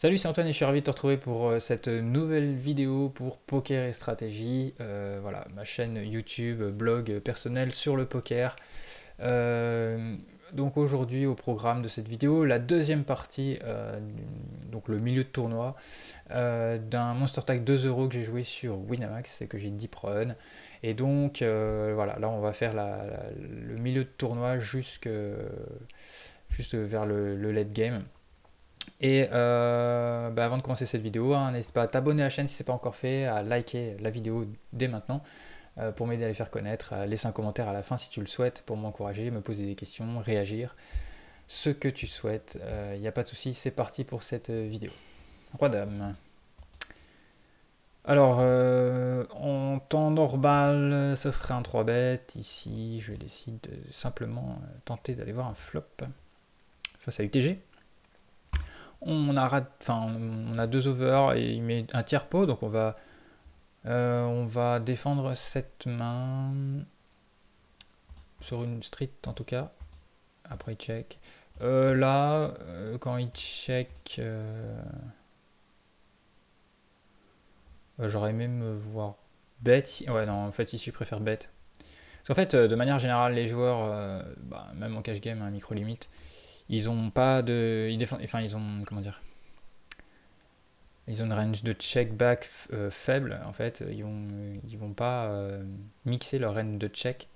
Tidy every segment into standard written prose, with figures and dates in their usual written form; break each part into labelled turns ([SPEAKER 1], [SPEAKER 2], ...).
[SPEAKER 1] Salut, c'est Antoine et je suis ravi de te retrouver pour cette nouvelle vidéo pour poker et stratégie. Voilà, ma chaîne YouTube, blog personnel sur le poker. Euh, donc aujourd'hui au programme de cette vidéo, la deuxième partie, donc le milieu de tournoi, d'un Monster Tag 2 euros que j'ai joué sur Winamax et que j'ai deep run. Et donc voilà, là on va faire le milieu de tournoi juste vers le late game. Et avant de commencer cette vidéo, hein, n'hésite pas à t'abonner à la chaîne si ce n'est pas encore fait, à liker la vidéo dès maintenant pour m'aider à les faire connaître, à laisser un commentaire à la fin si tu le souhaites pour m'encourager, me poser des questions, réagir, ce que tu souhaites. Il n'y a pas de souci, c'est parti pour cette vidéo. Roi dame. Alors, en temps normal, ce serait un 3 bet. Ici, je décide de simplement tenter d'aller voir un flop face à UTG. On a deux overs et il met un tiers pot, donc on va défendre cette main sur une street en tout cas. Après il check. Quand il check, j'aurais aimé me voir bet. Ouais, non, en fait ici je préfère bet. Parce qu'en fait, de manière générale, les joueurs, même en cash game, à micro limite, ils ont pas de, ils défendent, enfin ils ont, comment dire, ils ont une range de check back faible en fait. Ils vont pas mixer leur range de check.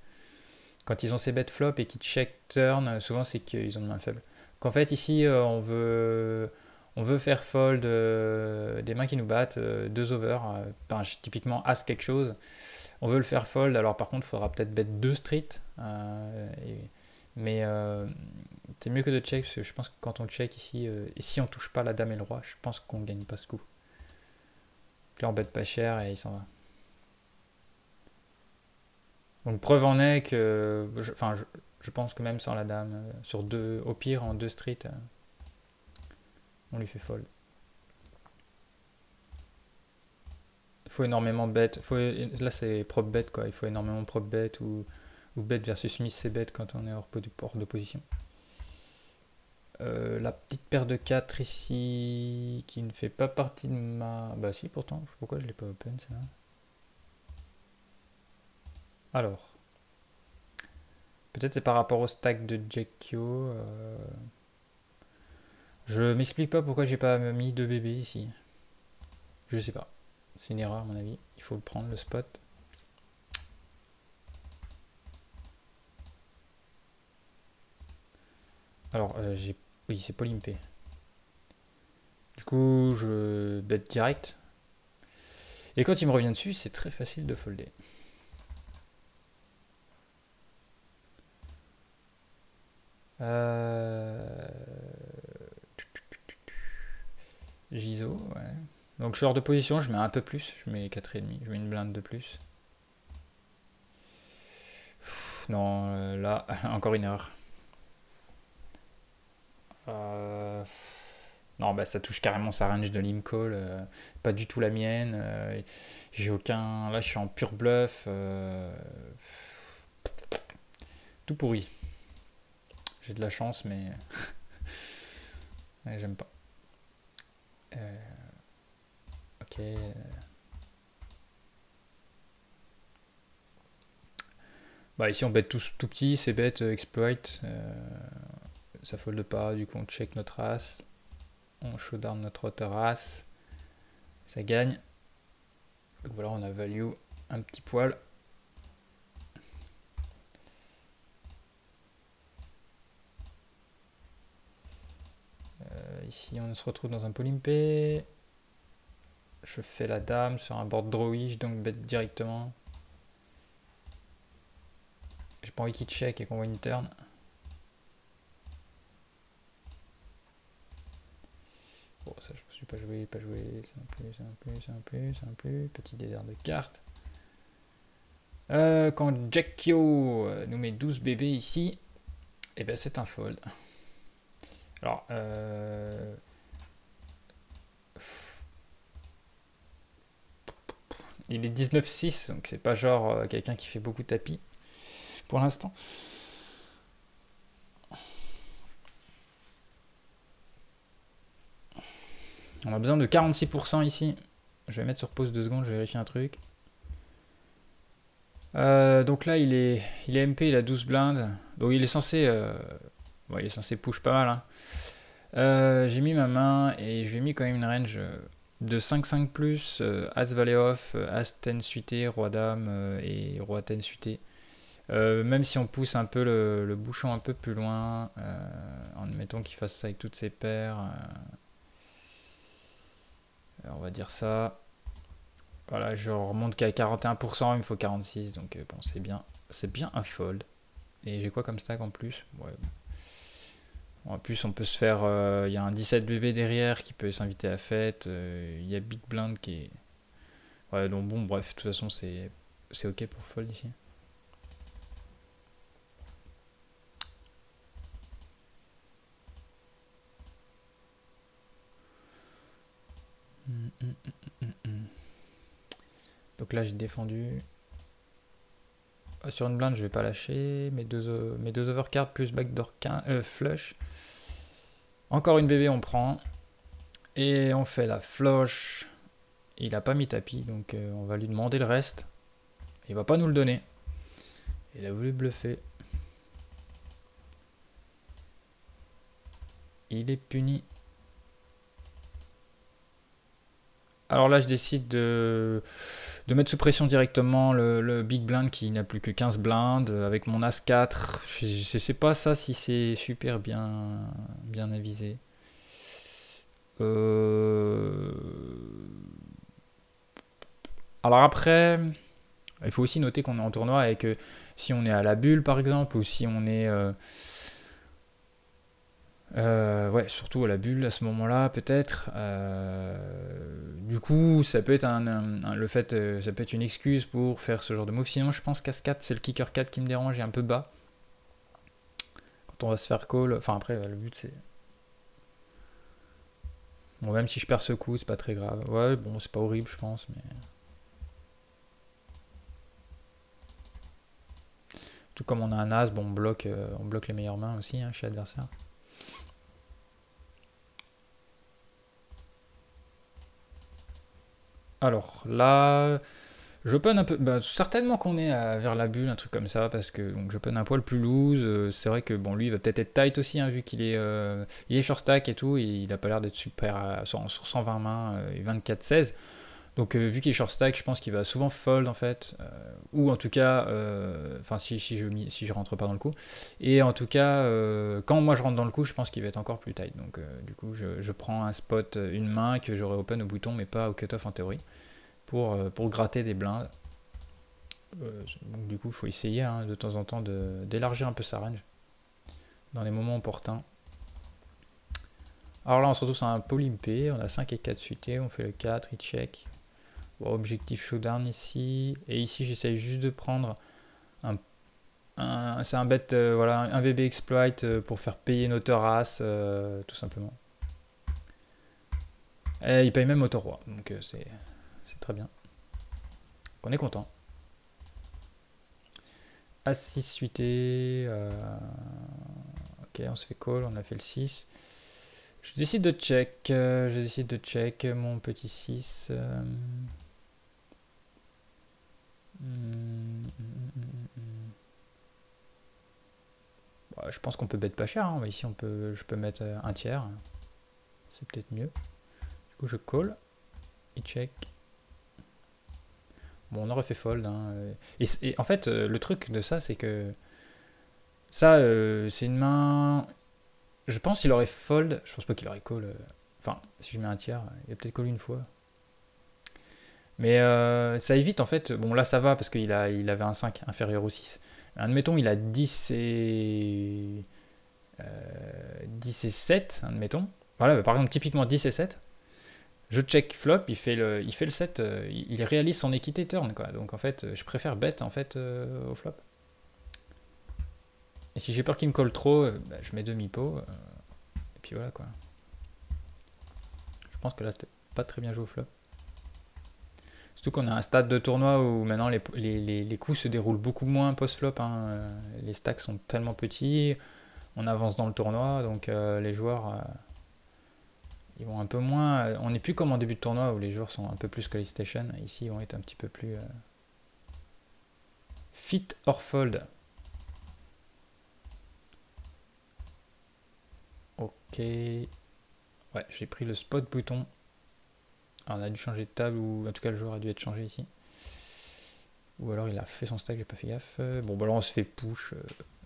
[SPEAKER 1] Quand ils ont ces bet flop et qu'ils check turn, souvent c'est qu'ils ont une main faible. Qu'en fait ici on veut faire fold des mains qui nous battent, deux over, typiquement as quelque chose. On veut le faire fold, alors par contre il faudra peut-être bet deux street. Mais c'est mieux que de check, parce que je pense que quand on check ici, et si on touche pas la dame et le roi, je pense qu'on gagne pas ce coup. Là on bet pas cher et il s'en va. Donc preuve en est que, je pense que même sans la dame, sur deux, au pire en deux street, on lui fait fold. Il faut énormément bet, là c'est prop bet quoi, il faut énormément prop bet ou bet versus miss c'est bet quand on est hors de position. La petite paire de 4 ici, qui ne fait pas partie de ma... Bah si pourtant, pourquoi je l'ai pas open celle-là. Alors, peut-être c'est par rapport au stack de Jekyo. Je m'explique pas pourquoi j'ai pas mis deux bébés ici. Je sais pas. C'est une erreur à mon avis. Il faut le prendre, le spot. Alors, oui, c'est Polympé. Du coup, je bet direct. Et quand il me revient dessus, c'est très facile de folder. Giso, ouais. Donc je sors de position, je mets un peu plus, je mets 4,5, je mets une blinde de plus. Non, là, encore une erreur. Non, bah ça touche carrément sa range de limp call, pas du tout la mienne. J'ai aucun. Là, je suis en pur bluff. Tout pourri. J'ai de la chance, mais ouais, j'aime pas. Ok. Bah ici on bet tout petit, c'est bête, exploit. Ça fold pas, du coup on check notre as. On showdown notre auteur as. Ça gagne. Donc voilà, on a value un petit poil. Ici on se retrouve dans un polympé. Je fais la dame sur un board drawish, donc bet directement. J'ai pas envie qu'il check et qu'on voit une turn. Bon, ça je ne suis pas joué, pas joué. C'est un plus. Petit désert de cartes. Quand Jekyo nous met 12 bébés ici, et ben c'est un fold. Alors, il est 19-6, donc c'est pas genre quelqu'un qui fait beaucoup de tapis pour l'instant. On a besoin de 46% ici. Je vais mettre sur pause 2 secondes, je vérifie un truc. Donc là, il est MP, il a 12 blindes. Donc il est censé... ouais, il est censé push pas mal. Hein. J'ai mis ma main et je lui ai mis quand même une range de 5-5+, As Valet off, As 10 suité, Roi Dame et Roi 10 suité. Même si on pousse un peu le bouchon un peu plus loin, en admettant qu'il fasse ça avec toutes ses paires, on va dire ça. Voilà, je remonte qu'à 41%, il me faut 46, donc bon, c'est bien un fold. Et j'ai quoi comme stack en plus? Ouais. En plus, on peut se faire. Il y a un 17 bébé derrière qui peut s'inviter à la fête. Il y a Big Blind qui est. Ouais, donc bon, bref, de toute façon, c'est ok pour fold ici. Donc là, j'ai défendu. Sur une blinde, je vais pas lâcher. Mes deux overcards plus backdoor flush. Encore une bébé, on prend. Et on fait la flush. Il a pas mis tapis, donc on va lui demander le reste. Il va pas nous le donner. Il a voulu bluffer. Il est puni. Alors là, je décide de mettre sous pression directement le Big Blind qui n'a plus que 15 blindes avec mon As 4. Je sais pas ça si c'est super bien avisé. Alors après, il faut aussi noter qu'on est en tournoi et que si on est à la bulle par exemple, ou si on est... ouais, surtout à la bulle à ce moment-là, peut-être. Du coup, ça peut être ça peut être une excuse pour faire ce genre de move. Sinon, je pense qu'As 4, c'est le kicker 4 qui me dérange et un peu bas. Quand on va se faire call. Enfin, après, le but c'est. Bon, même si je perds ce coup, c'est pas très grave. Ouais, bon, c'est pas horrible, je pense, mais. Tout comme on a un As, bon, on bloque les meilleures mains aussi hein, chez l'adversaire. Alors là, j'open un peu. Bah, certainement qu'on est vers la bulle, un truc comme ça, parce que donc j'open un poil plus loose. C'est vrai que bon, lui il va peut-être être tight aussi, hein, vu il est short stack et tout, et il a pas l'air d'être super sur 120 mains et 24-16. Donc vu qu'il est short stack, je pense qu'il va souvent fold en fait, ou en tout cas, enfin si je rentre pas dans le coup. Et en tout cas, quand moi je rentre dans le coup, je pense qu'il va être encore plus tight. Donc du coup, je prends un spot, une main que j'aurais open au bouton, mais pas au cutoff en théorie, pour gratter des blindes. Donc du coup, il faut essayer hein, de temps en temps d'élargir un peu sa range dans les moments opportuns. Alors là, on se retrouve sur un polympé, on a 5 et 4 suités, on fait le 4, il check. Bon, objectif showdown ici. Et ici, j'essaye juste de prendre c'est un bet, voilà, un VB exploit pour faire payer notre race, tout simplement. Et il paye même auto roi, donc c'est très bien. Donc on est content. As 6 suité. Ok, on se fait call, on a fait le 6. Je décide de check. Mon petit 6. Je pense qu'on peut bet pas cher. Hein. Ici, je peux mettre un tiers. C'est peut-être mieux. Du coup, je call. Il check. Bon, on aurait fait fold. Hein. Et en fait, le truc de ça, c'est que ça, c'est une main. Je pense qu'il aurait fold. Je pense pas qu'il aurait call. Enfin, si je mets un tiers, il a peut-être call une fois. Mais ça évite en fait. Bon, là ça va parce qu'il avait un 5 inférieur au 6. Admettons, il a 10 et 7, admettons. Voilà, par exemple, typiquement 10 et 7. Je check flop, il fait le 7, il réalise son équité turn, quoi. Donc en fait, je préfère bet en fait au flop. Et si j'ai peur qu'il me colle trop, bah, je mets demi-pot. Et puis voilà, quoi. Je pense que là, c'était pas très bien joué au flop. Surtout qu'on a un stade de tournoi où maintenant les coups se déroulent beaucoup moins post-flop. Hein. Les stacks sont tellement petits, on avance dans le tournoi, donc les joueurs Ils vont un peu moins. On n'est plus comme en début de tournoi où les joueurs sont un peu plus Call Station. Ici, ils vont être un petit peu plus fit or fold. Ok. Ouais, j'ai pris le spot bouton. Alors, on a dû changer de table, ou en tout cas le joueur a dû être changé ici. Ou alors il a fait son stack, j'ai pas fait gaffe. Bon, bah là on se fait push.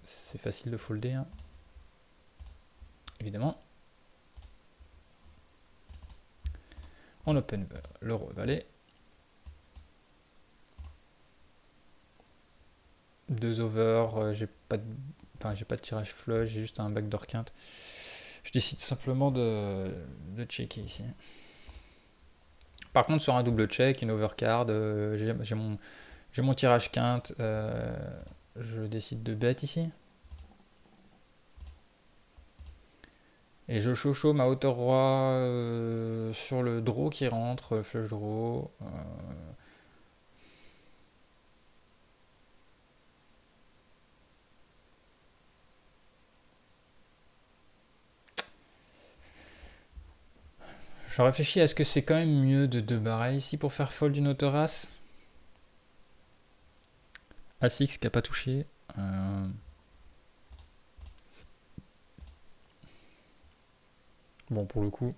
[SPEAKER 1] C'est facile de folder, hein. Évidemment. On open le valet. 2 over, j'ai pas de... Enfin, j'ai pas de tirage flush, j'ai juste un backdoor quinte. Je décide simplement de checker ici. Par contre, sur un double check, une overcard, j'ai mon tirage quinte. Je décide de bet ici. Et je chocho ma hauteur roi sur le draw qui rentre, flush draw. Je réfléchis, est-ce que c'est quand même mieux de 2 barrels ici pour faire fold une hauteur as? As-X qui a pas touché. Bon, pour le coup,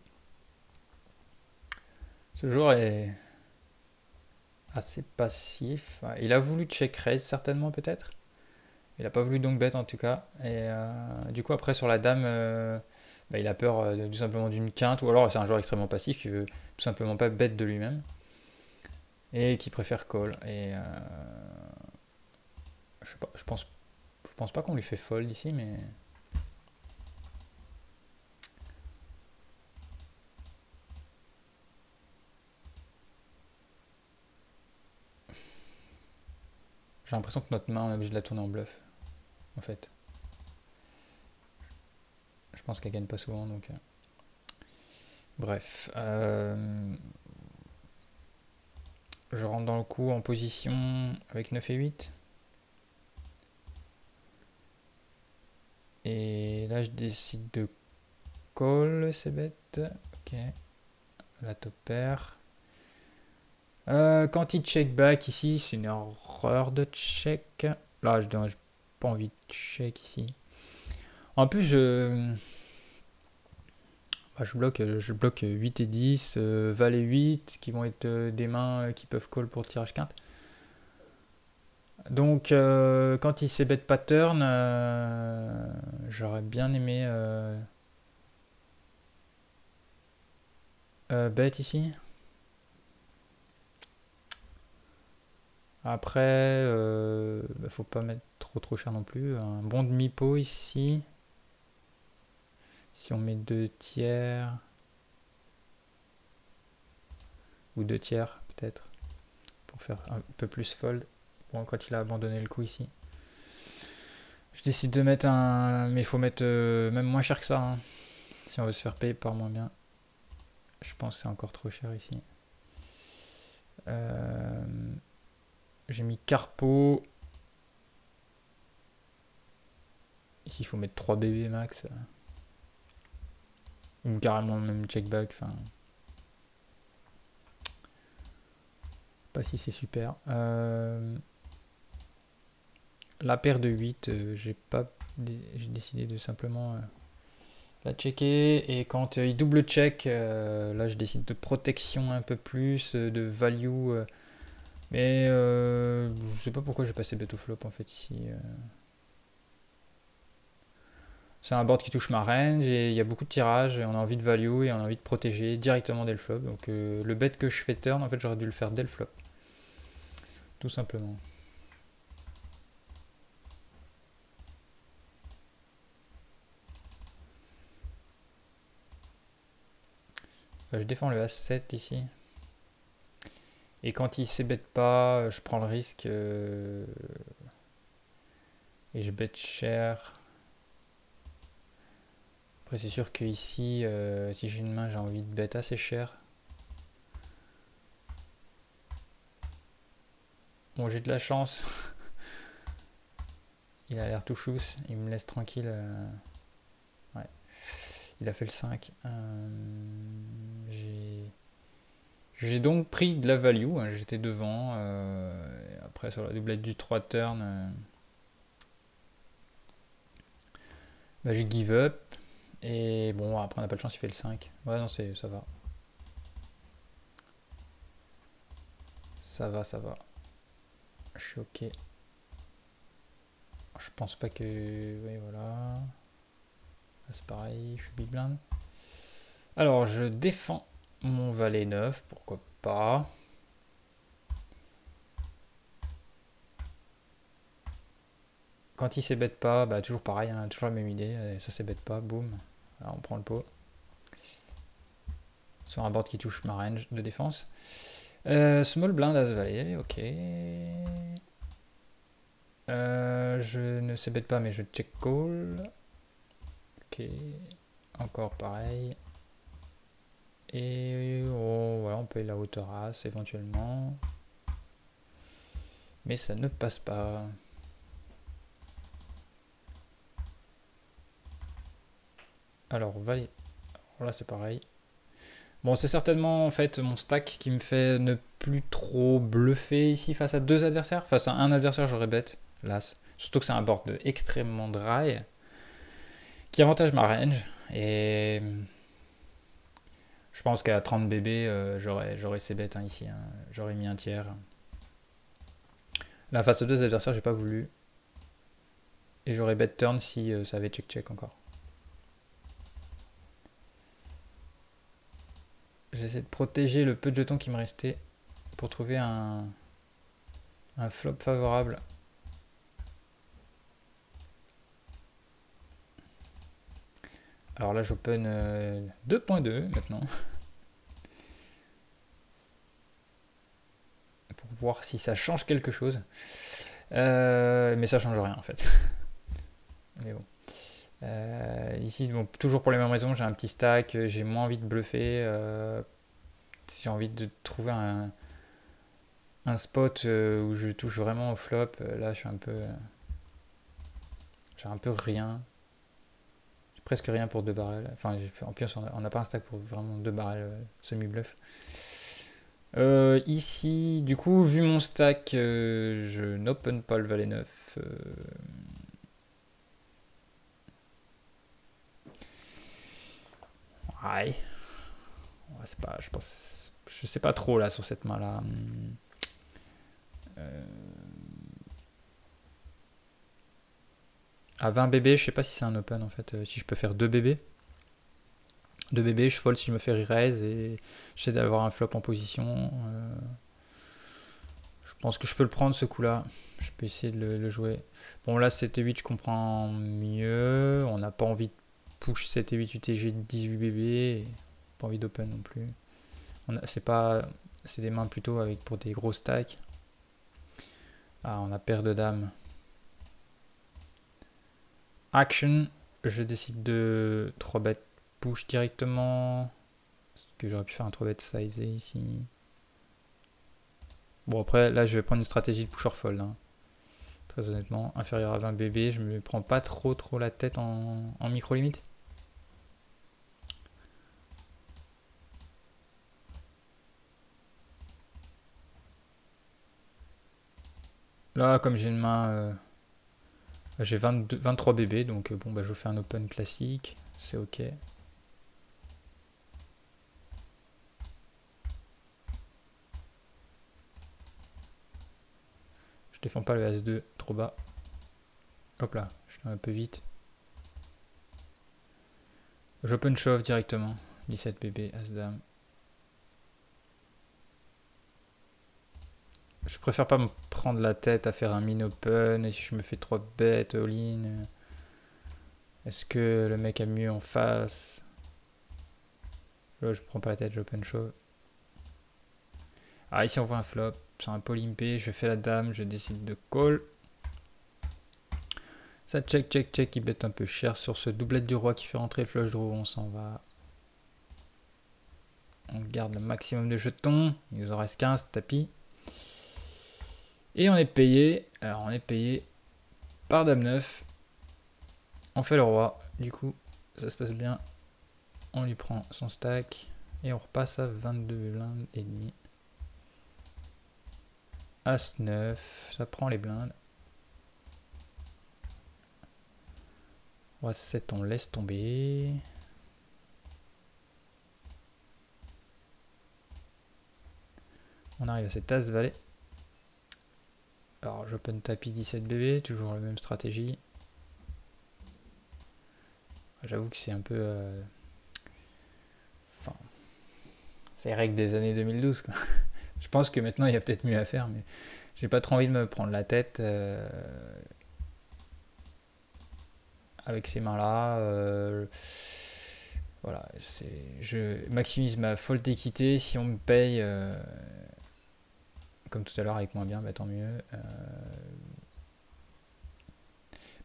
[SPEAKER 1] ce joueur est assez passif. Il a voulu check raise certainement peut-être. Il a pas voulu donc bet en tout cas. Et du coup après sur la dame, bah, il a peur tout simplement d'une quinte. Ou alors c'est un joueur extrêmement passif qui veut tout simplement pas bet de lui-même. Et qui préfère call. Et je sais pas, je pense pas qu'on lui fait fold ici, mais... J'ai l'impression que notre main, on est obligé de la tourner en bluff, en fait. Je pense qu'elle gagne pas souvent, donc... Bref. Je rentre dans le coup en position avec 9 et 8. Et là, je décide de call, c'est bête. Ok. La top pair. Quand il check back ici, c'est une erreur de check. Là, je n'ai pas envie de check ici. En plus, je bloque 8 et 10, valet 8, qui vont être des mains qui peuvent call pour le tirage quinte. Donc, quand il sait bet pattern, j'aurais bien aimé bet ici. Après, faut pas mettre trop cher non plus. Un bon demi-pot ici. Si on met 2 tiers. Ou 2 tiers peut-être. Pour faire un peu plus fold. Bon, quand il a abandonné le coup ici. Je décide de mettre un... Mais il faut mettre même moins cher que ça. Hein, si on veut se faire payer par moins bien. Je pense que c'est encore trop cher ici. J'ai mis carpo. Ici, il faut mettre 3 bébés max. Ou carrément même check back. Enfin, pas si c'est super. La paire de 8, j'ai décidé de simplement la checker. Et quand il double check, là je décide de protection un peu plus, de value. Mais je sais pas pourquoi j'ai passé bet au flop en fait ici. C'est un board qui touche ma range et il y a beaucoup de tirages et on a envie de value et on a envie de protéger directement dès le flop. Donc le bet que je fais turn, en fait j'aurais dû le faire dès le flop. Tout simplement. Enfin, je défends le As7 ici. Et quand il ne bet pas, je prends le risque et je bet cher. Après c'est sûr que ici, si j'ai une main, j'ai envie de bet assez cher. Bon, j'ai de la chance. Il a l'air tout chousse, il me laisse tranquille. Ouais. Il a fait le 5. J'ai donc pris de la value, hein, j'étais devant. Après sur la doublette du 3 turn, bah, j'ai give up. Et bon, après on n'a pas de chance, il fait le 5. Ouais, non, ça va. Ça va, ça va. Je suis ok. Je pense pas que... Oui, voilà. C'est pareil, je suis big blind. Alors, je défends mon valet 9, pourquoi pas. Quand il s'ébête pas, bah toujours pareil, hein, toujours la même idée. Ça s'ébête pas, boum. Alors on prend le pot. Sur un board qui touche ma range de défense. Small blind as valet, ok. Je ne s'ébête pas, mais je check call. Ok. Encore pareil. Et oh, voilà, on peut la hauteur as éventuellement. Mais ça ne passe pas. Alors, valet. Alors là, c'est pareil. Bon, c'est certainement en fait mon stack qui me fait ne plus trop bluffer ici face à deux adversaires. Face à un adversaire, j'aurais bête, l'as. Surtout que c'est un board extrêmement dry qui avantage ma range. Et je pense qu'à 30 BB, j'aurais ces bêtes hein, ici. Hein. J'aurais mis un tiers. Là, face à deux adversaires, j'ai pas voulu. Et j'aurais bet turn si ça avait check-check encore. J'essaie de protéger le peu de jetons qui me restait pour trouver un flop favorable. Alors là, j'open 2.2 maintenant. Pour voir si ça change quelque chose. Mais ça change rien en fait. Mais bon. Ici, bon, toujours pour les mêmes raisons, j'ai un petit stack, j'ai moins envie de bluffer. Si j'ai envie de trouver un spot où je touche vraiment au flop, là je suis un peu. J'ai un peu rien. J'ai presque rien pour 2 barrels. Enfin, en plus, on n'a pas un stack pour vraiment 2 barrels semi-bluff. Ici, du coup, vu mon stack, je n'open pas le valet 9. Ouais. C'est pas, je pense, je sais pas trop là sur cette main là. À 20 BB, je sais pas si c'est un open en fait. Si je peux faire 2 BB. 2 BB, je fold si je me fais re-raise et j'essaie d'avoir un flop en position. Je pense que je peux le prendre ce coup là. Je peux essayer de le jouer. Bon là 7 et 8 je comprends mieux. On n'a pas envie de push 7 et 8 UTG 18 BB. Pas envie d'open non plus. C'est des mains plutôt avec pour des gros stacks. Ah, on a paire de dames. Action. Je décide de 3 bet push directement. Est-ce que j'aurais pu faire un 3 bet sizé ici? Bon après là je vais prendre une stratégie de push or fold. Hein. Très honnêtement, inférieur à 20 BB, je me prends pas trop la tête en micro limite. Là comme j'ai une main, j'ai 23 BB donc bon bah je fais un open classique, c'est ok. Je défends pas le As2 trop bas. Hop là, je suis un peu vite. J'open shove directement. 17 BB, As-Dame. Je préfère pas me prendre la tête à faire un min-open. Et si je me fais 3 bêtes all-in, est-ce que le mec a mieux en face? Là, je prends pas la tête, j'open shove. Ah, ici on voit un flop. Sur un pot limpé, je fais la dame, je décide de call. Ça check, il bet un peu cher sur ce doublette du roi qui fait rentrer le flush draw. On s'en va. On garde le maximum de jetons. Il nous en reste 15, tapis. Et on est payé. Alors on est payé par dame 9. On fait le roi. Du coup, ça se passe bien. On lui prend son stack. Et on repasse à 22 blindes et demi. As 9, ça prend les blindes. Roi 7, on laisse tomber. On arrive à cet As valet. Alors j'open tapis 17 bébé, toujours la même stratégie. J'avoue que c'est un peu... Enfin, c'est règle des années 2012 quoi. Je pense que maintenant il y a peut-être mieux à faire, mais j'ai pas trop envie de me prendre la tête avec ces mains-là. Voilà, je maximise ma faute d'équité. Si on me paye, comme tout à l'heure avec moins bien, bah, tant mieux.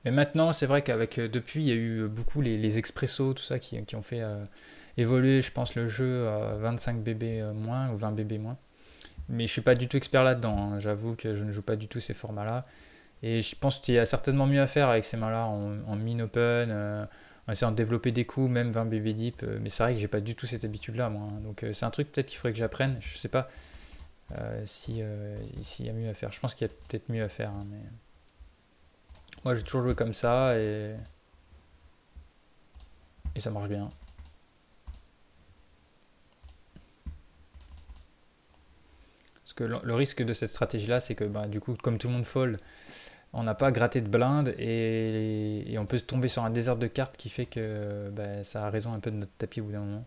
[SPEAKER 1] Mais maintenant, c'est vrai qu'avec depuis, il y a eu beaucoup les expressos, tout ça, qui ont fait évoluer, je pense, le jeu à 25 BB moins ou 20 BB moins. Mais je suis pas du tout expert là-dedans, hein. J'avoue que je ne joue pas du tout ces formats-là. Et je pense qu'il y a certainement mieux à faire avec ces mains-là en min-open, en essayant de développer des coups, même 20 BB deep. Mais c'est vrai que j'ai pas du tout cette habitude-là, moi, hein. Donc c'est un truc peut-être qu'il faudrait que j'apprenne. Je sais pas s'il y a mieux à faire. Je pense qu'il y a peut-être mieux à faire, hein, mais... Moi j'ai toujours joué comme ça et ça marche bien. Parce que le risque de cette stratégie-là, c'est que bah, du coup, comme tout le monde fold, on n'a pas gratté de blinde et on peut se tomber sur un désert de cartes qui fait que bah, ça a raison un peu de notre tapis au bout d'un moment.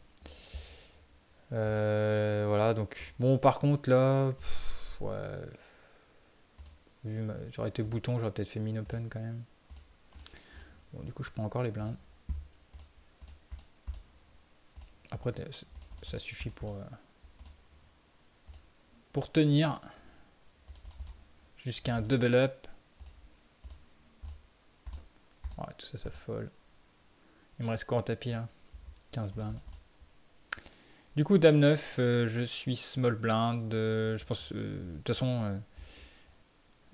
[SPEAKER 1] Voilà, donc bon, par contre là, ouais, j'aurais été bouton, j'aurais peut-être fait min-open quand même. Bon, du coup, je prends encore les blindes. Après, ça suffit pour tenir jusqu'à un double up. Ouais, tout ça, ça folle. Il me reste quoi en tapis là? 15 blindes. Du coup, dame 9, je suis small blind. Je pense, de toute façon,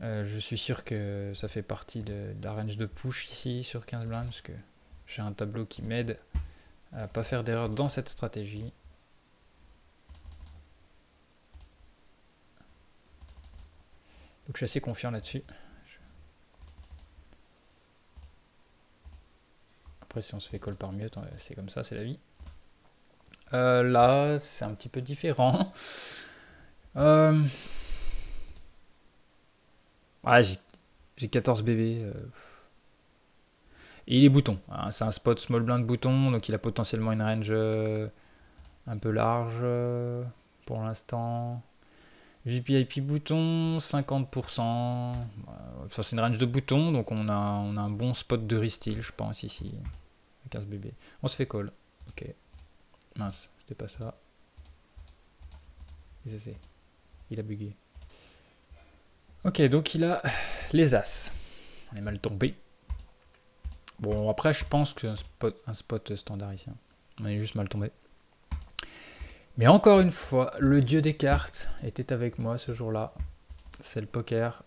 [SPEAKER 1] je suis sûr que ça fait partie de la range de push ici sur 15 blindes parce que j'ai un tableau qui m'aide à pas faire d'erreur dans cette stratégie. Donc je suis assez confiant là-dessus. Après si on se fait call par mieux, c'est comme ça, c'est la vie. Là, c'est un petit peu différent. Ah, j'ai 14 bébés. Et il est bouton. Hein, c'est un spot small blind bouton, donc il a potentiellement une range un peu large pour l'instant. VPIP bouton, 50%. Ça, c'est une range de boutons, donc on a un bon spot de resteal, je pense, ici. 15 BB. On se fait call. Ok. Mince, c'était pas ça. Il a bugué. Ok, donc il a les As. On est mal tombé. Bon, après, je pense que c'est un spot standard ici. On est juste mal tombé. Mais encore une fois, le dieu des cartes était avec moi ce jour-là. C'est le poker.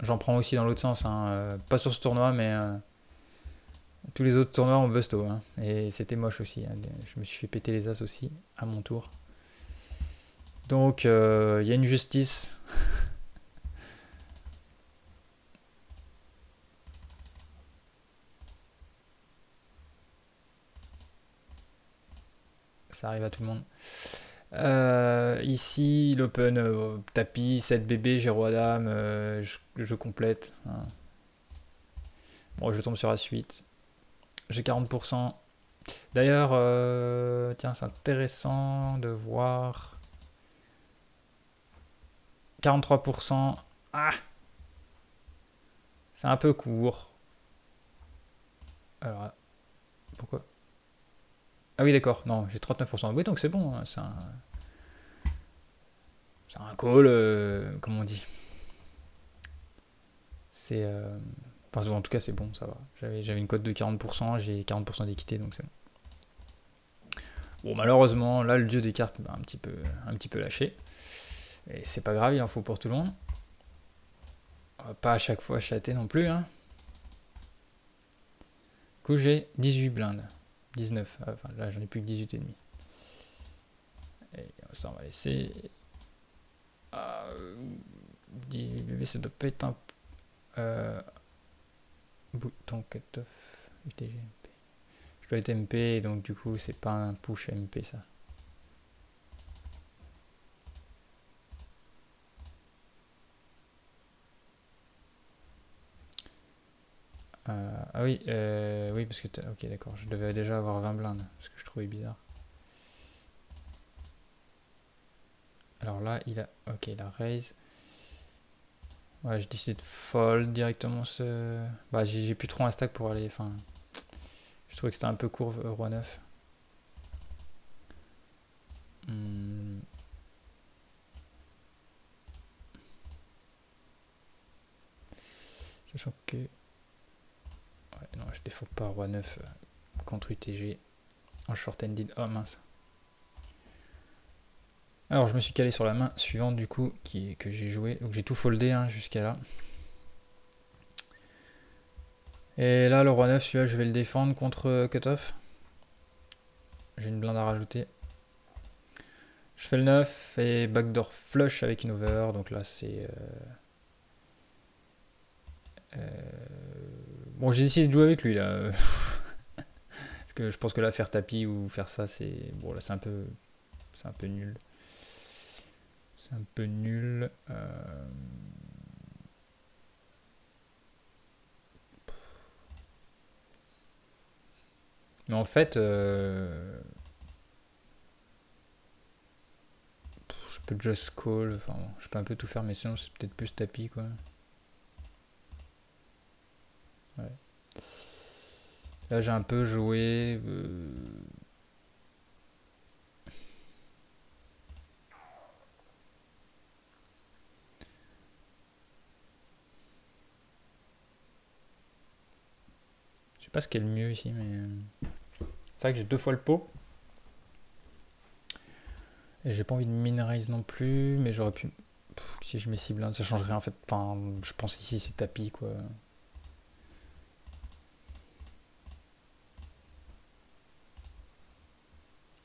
[SPEAKER 1] J'en prends aussi dans l'autre sens. Hein. Pas sur ce tournoi, mais tous les autres tournois ont busto. Hein. Et c'était moche aussi. Hein. Je me suis fait péter les As aussi, à mon tour. Donc, il y a une justice. Ça arrive à tout le monde. Ici, l'open tapis, 7 bébés, j'ai roi dame, je complète. Hein. Bon, je tombe sur As8. J'ai 40%. D'ailleurs, tiens, c'est intéressant de voir. 43%. Ah! C'est un peu court. Alors, pourquoi? Ah oui, d'accord. Non, j'ai 39%. Oui, donc c'est bon. Hein, c'est un call, comment on dit. C'est... Enfin, en tout cas, c'est bon, ça va. J'avais une cote de 40%, j'ai 40% d'équité, donc c'est bon. Bon, malheureusement, là, le dieu des cartes m'a un petit peu lâché. Et c'est pas grave, il en faut pour tout le monde. On va pas à chaque fois chatter non plus. Hein. Du coup, j'ai 18 blindes. 19. Enfin, là, j'en ai plus que 18 et demi. Et ça, on va laisser. 18 bébés, ça doit pas être un bouton cutoff UTG MP. Je dois être MP, donc du coup, c'est pas un push MP, ça. Ah oui, oui, parce que... Ok, d'accord, je devais déjà avoir 20 blindes, ce que je trouvais bizarre. Alors là, il a... Ok, il a raise. Ouais, j'ai décidé de fold directement ce... Bah, j'ai plus trop un stack pour aller... Enfin, je trouvais que c'était un peu court, roi 9. Sachant que... Ouais, non, je défaut pas roi 9 contre UTG en short-ended. Oh mince. Alors, je me suis calé sur la main suivante, du coup, que j'ai joué. Donc, j'ai tout foldé hein, jusqu'à là. Et là, le roi 9, celui-là, je vais le défendre contre cutoff. J'ai une blinde à rajouter. Je fais le 9 et backdoor flush avec une over. Donc là, c'est... Bon, j'ai décidé de jouer avec lui, là. Parce que je pense que là, faire tapis ou faire ça, c'est... Bon, là, c'est un peu nul. C'est un peu nul. Mais en fait, je peux just call. Enfin, bon, je peux un peu tout faire, mais sinon, c'est peut-être plus tapis, quoi. Ouais. Là, j'ai un peu joué. Je sais pas ce qui est le mieux ici, mais... C'est vrai que j'ai 2 fois le pot. Et j'ai pas envie de min raise non plus, mais j'aurais pu... si je mets 6 blindes, ça changerait en fait. Enfin, je pense ici c'est tapis, quoi.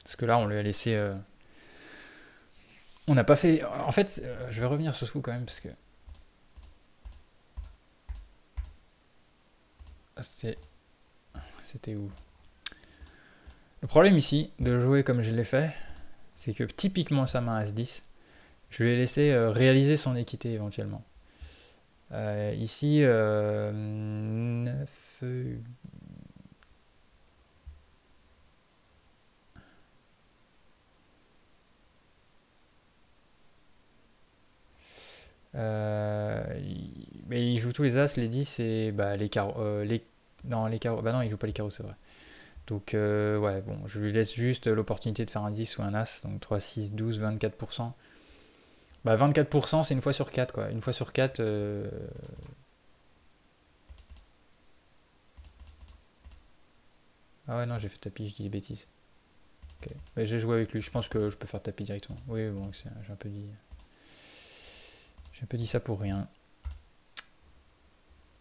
[SPEAKER 1] Parce que là, on lui a laissé... On n'a pas fait... En fait, je vais revenir sur ce coup quand même, parce que... C'était où? Le problème ici, de jouer comme je l'ai fait, c'est que typiquement sa main As-10, je lui ai laissé réaliser son équité éventuellement. Ici, 9... mais il joue tous les As, les 10 et bah, les carreaux. Non, les carreaux. Bah non, il joue pas les carreaux, c'est vrai. Donc, ouais, bon, je lui laisse juste l'opportunité de faire un 10 ou un As. Donc 3, 6, 12, 24%. Bah, 24%, c'est une fois sur 4, quoi. Une fois sur 4. Ah ouais, non, j'ai fait tapis, je dis des bêtises. Ok. Mais j'ai joué avec lui, je pense que je peux faire tapis directement. Oui, bon, j'ai un peu dit. J'ai un peu dit ça pour rien.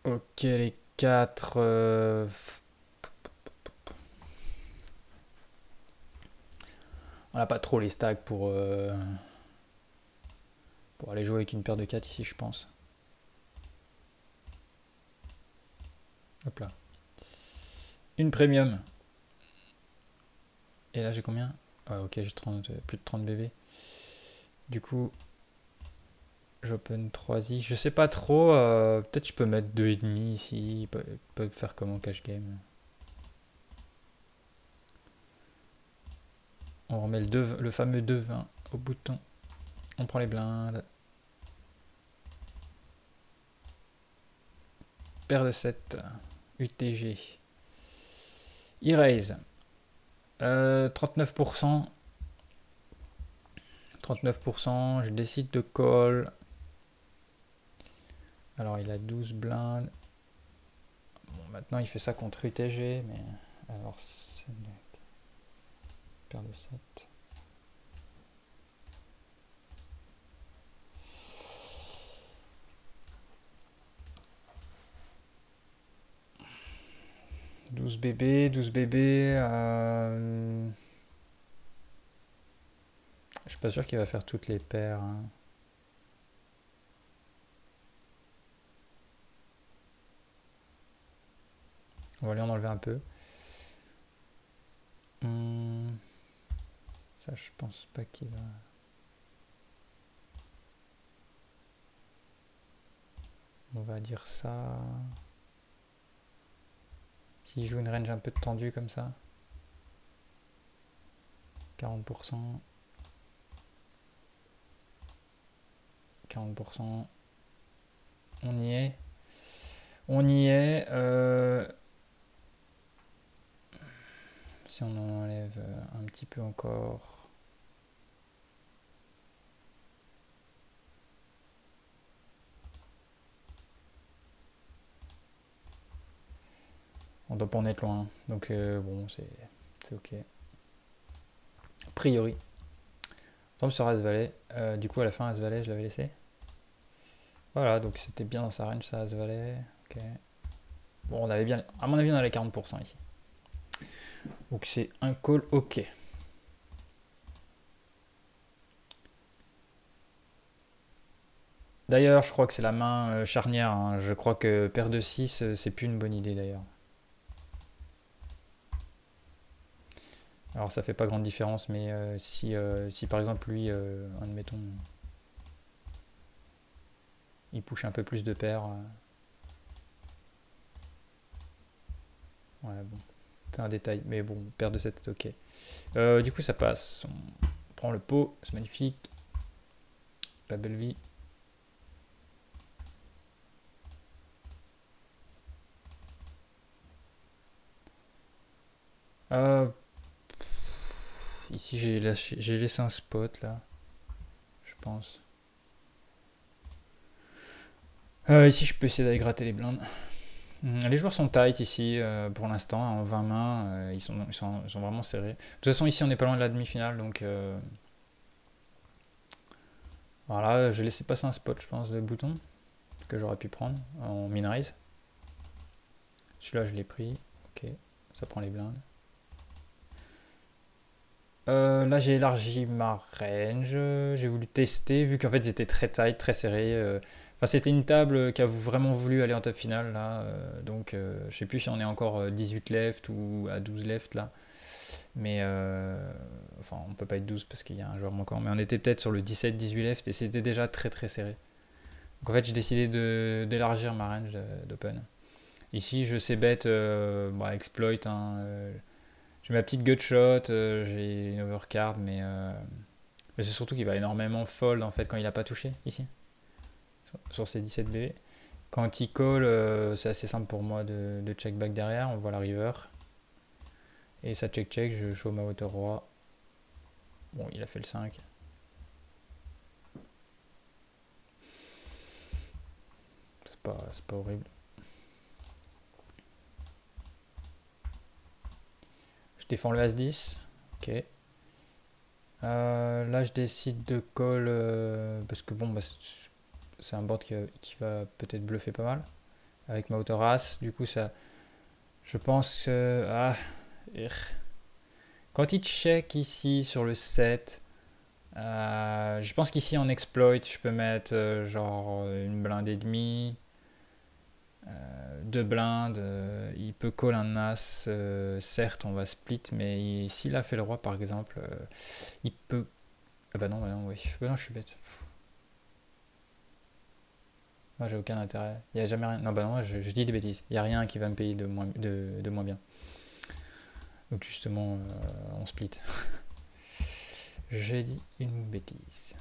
[SPEAKER 1] Ok, les 4. On n'a pas trop les stacks pour aller jouer avec une paire de 4 ici, je pense. Hop là. Une premium. Et là, j'ai combien? Ok, j'ai plus de 30 bébés. Du coup, j'open 3i. Je sais pas trop. Peut-être je peux mettre 2,5 ici. Peut faire comme en cash game. On remet le fameux 2,20 au bouton. On prend les blindes. Paire de 7. UTG. E-raise. 39%. 39%. Je décide de call. Alors il a 12 blindes. Bon, maintenant il fait ça contre UTG, mais alors c'est paire de 7. 12 bébés, 12 bébés. Je suis pas sûr qu'il va faire toutes les paires, hein. On va lui en enlever un peu. Ça, je pense pas qu'il va... On va dire ça. S'il joue une range un peu tendue comme ça. 40%. 40%. On y est. On y est. Si on en enlève un petit peu encore. On doit pas en être loin. Donc bon, c'est ok. A priori. On tombe sur As-Valet. Du coup, à la fin, As-Valet, je l'avais laissé. Voilà, donc c'était bien dans sa range, ça, As-Valet. Ok. Bon, on avait bien... À mon avis, on a les 40% ici. Donc c'est un call ok. D'ailleurs, je crois que c'est la main charnière, hein. Je crois que paire de 6, c'est plus une bonne idée d'ailleurs. Alors ça fait pas grande différence, mais si par exemple lui, admettons, il push un peu plus de paires. Ouais, bon, c'est un détail, mais bon, paire de 7 c'est ok. Du coup ça passe, on prend le pot, c'est magnifique. La belle vie. Ici j'ai laissé un spot là, je pense. Ici je peux essayer d'aller gratter les blindes. Les joueurs sont tight ici pour l'instant, en 20 mains, ils sont vraiment serrés. De toute façon ici on n'est pas loin de la demi-finale, donc voilà, j'ai laissé passer un spot je pense de bouton que j'aurais pu prendre en min-raise. Celui-là je l'ai pris, ok, ça prend les blindes. Là j'ai élargi ma range, j'ai voulu tester, vu qu'en fait c'était très tight, très serré. Enfin c'était une table qui a vraiment voulu aller en top finale là, donc je sais plus si on est encore 18 left ou à 12 left là. Mais enfin on peut pas être 12 parce qu'il y a un joueur manquant, mais on était peut-être sur le 17-18 left et c'était déjà très très serré. Donc en fait j'ai décidé d'élargir ma range d'open. Ici je sais bet exploit, hein, j'ai ma petite gutshot, j'ai une overcard, mais c'est surtout qu'il va énormément fold en fait quand il a pas touché ici, sur ces 17 BB. Quand il call, c'est assez simple pour moi de check back derrière, on voit la river. Et ça check check, je show ma hauteur roi. Bon, il a fait le 5. C'est pas horrible. Je défends le As-10. Ok. Là, je décide de call parce que bon, bah, c'est un board qui va peut-être bluffer pas mal avec ma hauteur As. Du coup, ça, je pense quand il check ici sur le 7, je pense qu'ici en exploit, je peux mettre genre une blinde et demie, deux blindes. Il peut call un As. Certes, on va split, mais s'il a fait le roi par exemple, il peut. Ah bah non, oui. Bah non, je suis bête. Moi, j'ai aucun intérêt. Il n'y a jamais rien. Non, bah non, je dis des bêtises. Il n'y a rien qui va me payer de moins bien. Donc justement, on split. J'ai dit une bêtise.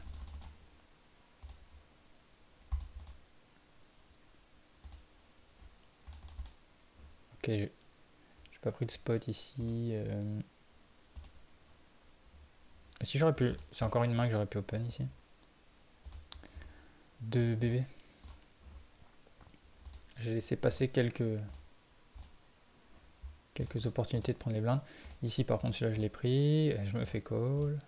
[SPEAKER 1] Ok, j'ai pas pris de spot ici. Si j'aurais pu... C'est encore une main que j'aurais pu open ici. 2 bébés. J'ai laissé passer quelques opportunités de prendre les blindes. Ici par contre celui-là je l'ai pris. Je me fais call.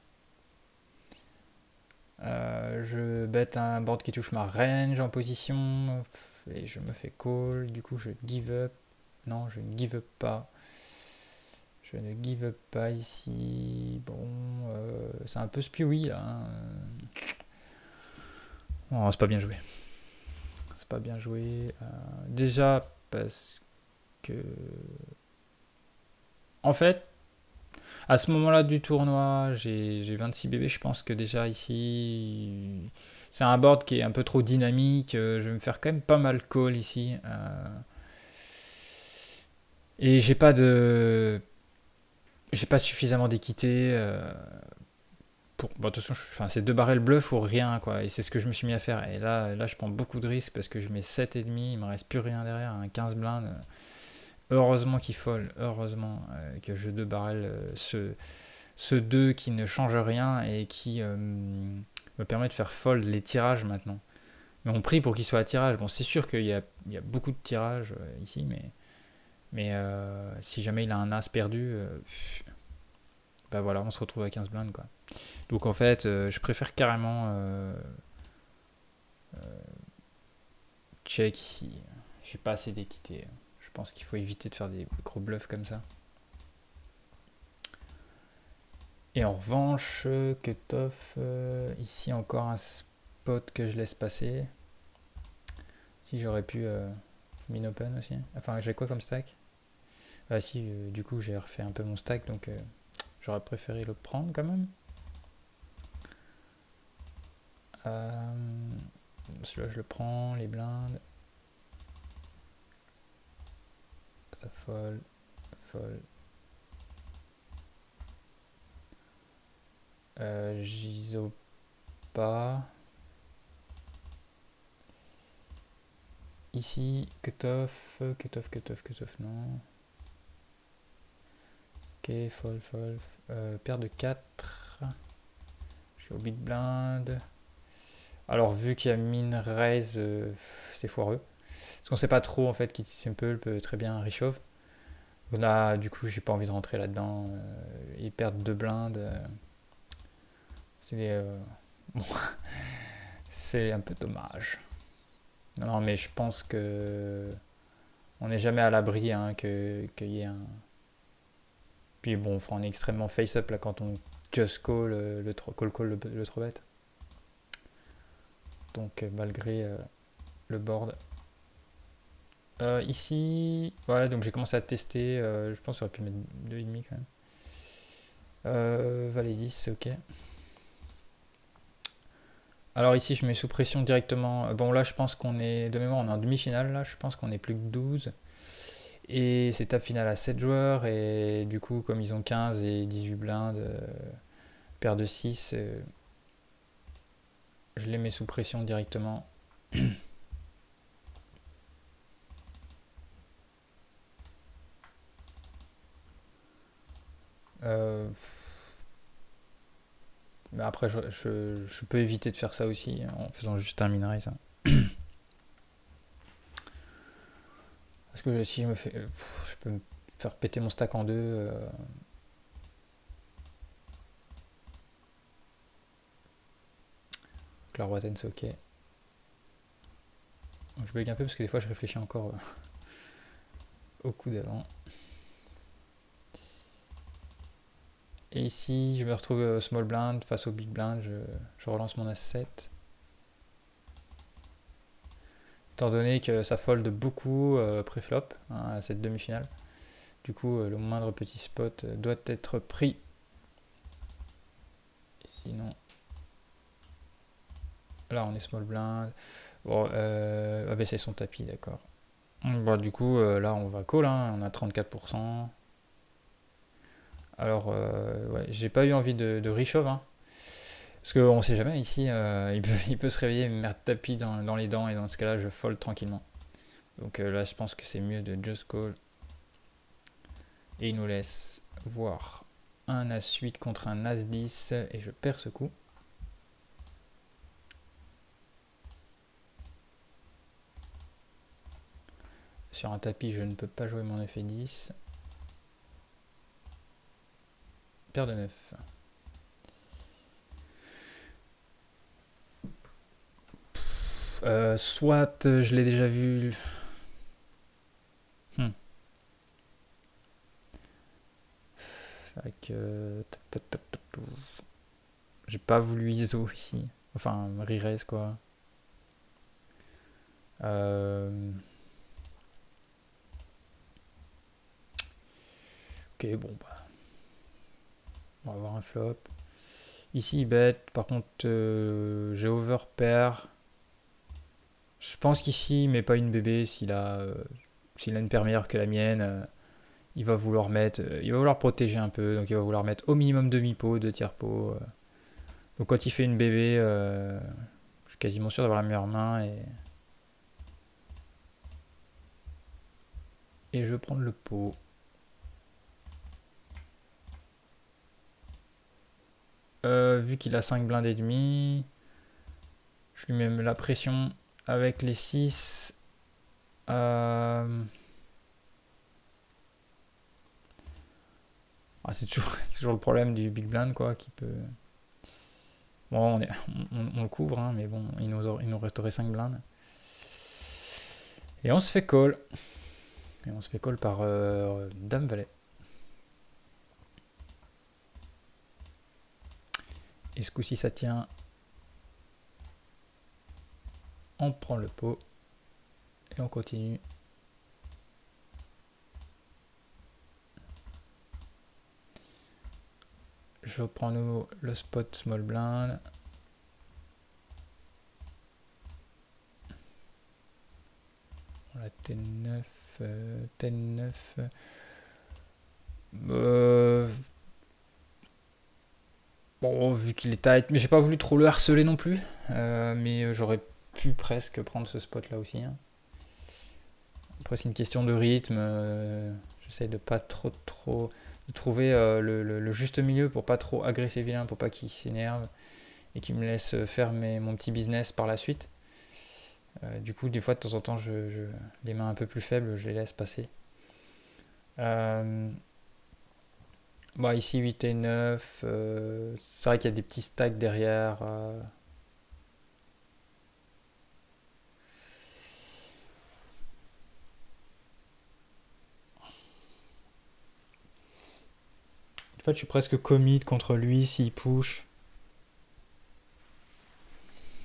[SPEAKER 1] Je bête un board qui touche ma range en position. Et je me fais call. Du coup je give up. Non, je ne give up pas. Je ne give up pas ici. Bon, c'est un peu spewy là. Hein. Oh, c'est pas bien joué. C'est pas bien joué. Déjà parce que... En fait, à ce moment-là du tournoi, j'ai 26 bébés. Je pense que déjà ici, c'est un board qui est un peu trop dynamique. Je vais me faire quand même pas mal call ici. Et j'ai pas suffisamment d'équité pour. Bon, attention, enfin, c'est 2 barrels bluff ou rien, quoi. Et c'est ce que je me suis mis à faire. Et là, je prends beaucoup de risques parce que je mets 7,5. Il me reste plus rien derrière. Un 15 blindes. Heureusement qu'il fold. Heureusement que je 2 barrels. Ce 2 qui ne change rien et qui me permet de faire fold les tirages maintenant. Mais on prie pour qu'il soit à tirage. Bon, c'est sûr qu'il y a beaucoup de tirages ici, mais si jamais il a un as perdu, bah voilà, on se retrouve à 15 blindes, quoi. Donc en fait, je préfère carrément check ici. J'ai pas assez d'équité. Je pense qu'il faut éviter de faire des gros bluffs comme ça. Et en revanche, cutoff, ici encore un spot que je laisse passer. Si j'aurais pu min open aussi. Enfin, j'ai quoi comme stack? Ah si, du coup j'ai refait un peu mon stack, donc j'aurais préféré le prendre quand même. Celui-là je le prends, les blindes. Ça fold, fold. Giso pas. Ici, cutoff, non. Ok, fold, fold. Paire de 4. Je suis au big blind. Alors, vu qu'il y a min raise, c'est foireux. Parce qu'on sait pas trop en fait qui simple peut très bien reshove. Là, du coup, j'ai pas envie de rentrer là-dedans. Ils perdent 2 blindes. C'est bon, c'est un peu dommage. Non, mais je pense que on n'est jamais à l'abri hein, qu'il y ait un. Puis bon, enfin, on est extrêmement face-up là quand on just call le 3-bet. Donc malgré le board. Ici, ouais, donc j'ai commencé à tester. Je pense que j'aurais pu mettre 2,5 quand même. Valet 10, ok. Alors ici, je mets sous pression directement. Bon, là, je pense qu'on est, de mémoire, on est en demi-finale. Là, je pense qu'on est plus que 12. Et c'est table finale à 7 joueurs. Et du coup, comme ils ont 15 et 18 blindes, paire de 6, je les mets sous pression directement. Mais après, je peux éviter de faire ça aussi en faisant juste un min raise. Parce que si je me fais. Je peux me faire péter mon stack en deux. Donc la roitaine, c'est ok. Donc je bug un peu parce que des fois, je réfléchis encore au coup d'avant. Et ici, je me retrouve small blind face au big blind. Je relance mon as-7. Étant donné que ça fold beaucoup pré-flop hein, à cette demi-finale. Du coup, le moindre petit spot doit être pris. Sinon, là on est small blind. Bon, abaisser son tapis, d'accord. Bon, du coup, là on va call, hein, on a 34%. Alors, ouais, j'ai pas eu envie de reshove, hein, parce qu'on sait jamais, ici, il peut se réveiller et me mettre tapis dans les dents, et dans ce cas-là, je fold tranquillement. Donc là, je pense que c'est mieux de just call. Et il nous laisse voir un As-8 contre un As-10, et je perds ce coup. Sur un tapis, je ne peux pas jouer mon effet 10. Paire de 9. Soit je l'ai déjà vu. Avec, j'ai pas voulu ISO ici. Enfin, re-raise quoi. Ok, bon, bah, on va avoir un flop. Ici, il bet. Par contre, j'ai overpair. Je pense qu'ici, il met pas une bébé. S'il a une paire meilleure que la mienne, il va vouloir mettre, il va vouloir protéger un peu. Donc, il va vouloir mettre au minimum demi-pot, deux tiers pot. Donc, quand il fait une bébé, je suis quasiment sûr d'avoir la meilleure main et je vais prendre le pot. Vu qu'il a 5 blindes et demi, je lui mets la pression avec les 6. C'est toujours le problème du big blind quoi, qui peut. Bon, on le couvre, hein, mais bon, il nous resterait 5 blindes. Et on se fait call. Et on se fait call par Dame Valet. Et ce coup-ci, ça tient. On prend le pot. Et on continue. Je reprends le spot small blind. La T9. T9. Bon, vu qu'il est tight, mais j'ai pas voulu trop le harceler non plus. Mais j'aurais pu presque prendre ce spot là aussi. Hein. Après, c'est une question de rythme. J'essaye de pas trop de trouver le juste milieu pour pas trop agresser vilain, pour pas qu'il s'énerve et qu'il me laisse faire mon petit business par la suite. Du coup, des fois, de temps en temps, les mains un peu plus faibles, je les laisse passer. Bah, ici, 8 et 9. C'est vrai qu'il y a des petits stacks derrière. En fait, je suis presque commit contre lui s'il push.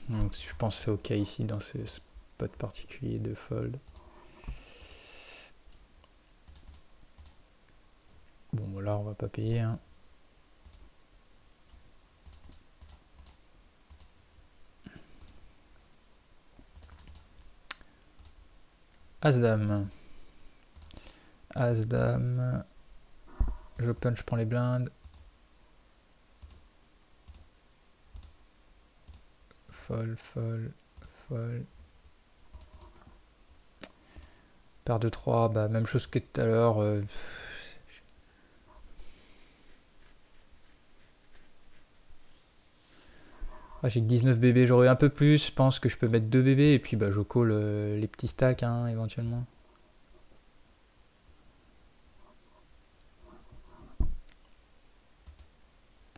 [SPEAKER 1] Donc, je pense que c'est ok ici dans ce spot particulier de fold. Bon, là, on va pas payer. Hein. As-Dame. As-Dame. J'open, je prends les blindes. Fold, fold, fold. Paire de 3, bah, même chose que tout à l'heure. J'ai que 19 bébés, j'aurais un peu plus. Je pense que je peux mettre 2 bébés et puis bah, je call les petits stacks hein, éventuellement.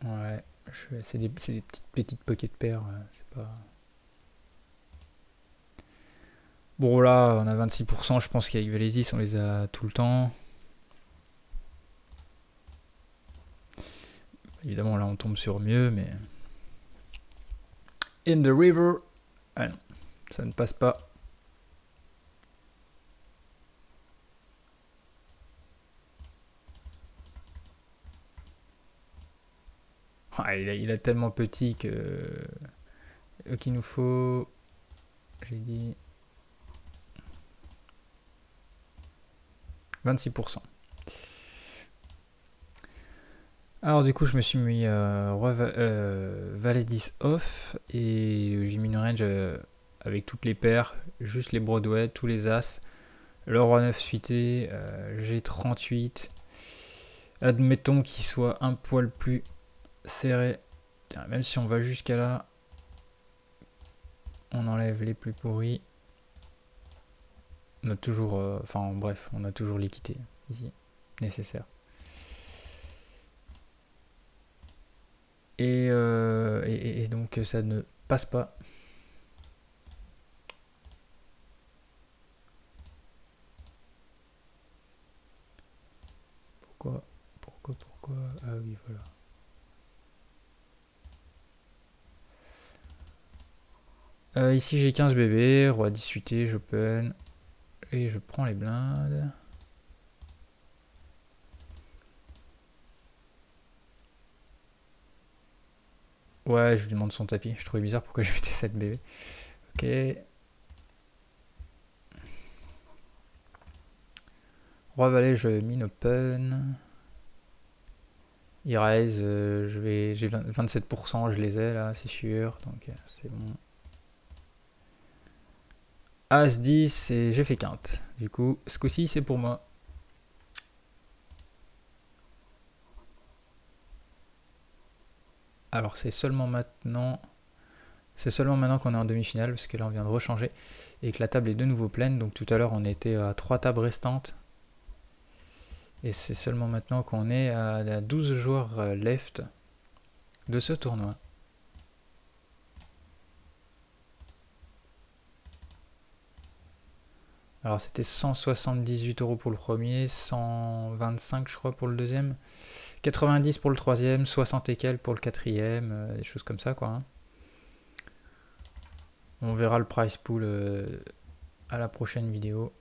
[SPEAKER 1] Ouais, c'est des petites pocket paires. C'est pas. Bon, là, on a 26%. Je pense qu'avec Valésis, on les a tout le temps. Évidemment, là, on tombe sur mieux, mais. In the river. Ah non, ça ne passe pas. Ah, il a tellement petit que. Qu'il nous faut. J'ai dit. 26%. Alors du coup je me suis mis Valet 10 off et j'ai mis une range avec toutes les paires, juste les Broadway, tous les As, le Roi 9 suité, G38, admettons qu'il soit un poil plus serré, même si on va jusqu'à là, on enlève les plus pourris, on a toujours, enfin bref, on a toujours l'équité ici, nécessaire. Et donc ça ne passe pas. Pourquoi Pourquoi? Ah oui, voilà. Ici j'ai 15 bébés, roi 18, j'open. Et je prends les blindes. Ouais, je lui demande son tapis. Je trouvais bizarre pourquoi je mettais 7 bébés. Ok. Roi valet, je mine open. Il raise, j'ai 27%, je les ai là, c'est sûr. Donc c'est bon. As 10 et j'ai fait quinte. Du coup, ce coup-ci, c'est pour moi. Alors c'est seulement maintenant. C'est seulement maintenant qu'on est en demi-finale, parce que là on vient de rechanger, et que la table est de nouveau pleine. Donc tout à l'heure on était à 3 tables restantes. Et c'est seulement maintenant qu'on est à 12 joueurs left de ce tournoi. Alors c'était 178 € pour le premier, 125 je crois pour le deuxième, 90 pour le troisième, 60 et quelques pour le quatrième, des choses comme ça quoi. Hein. On verra le price pool à la prochaine vidéo.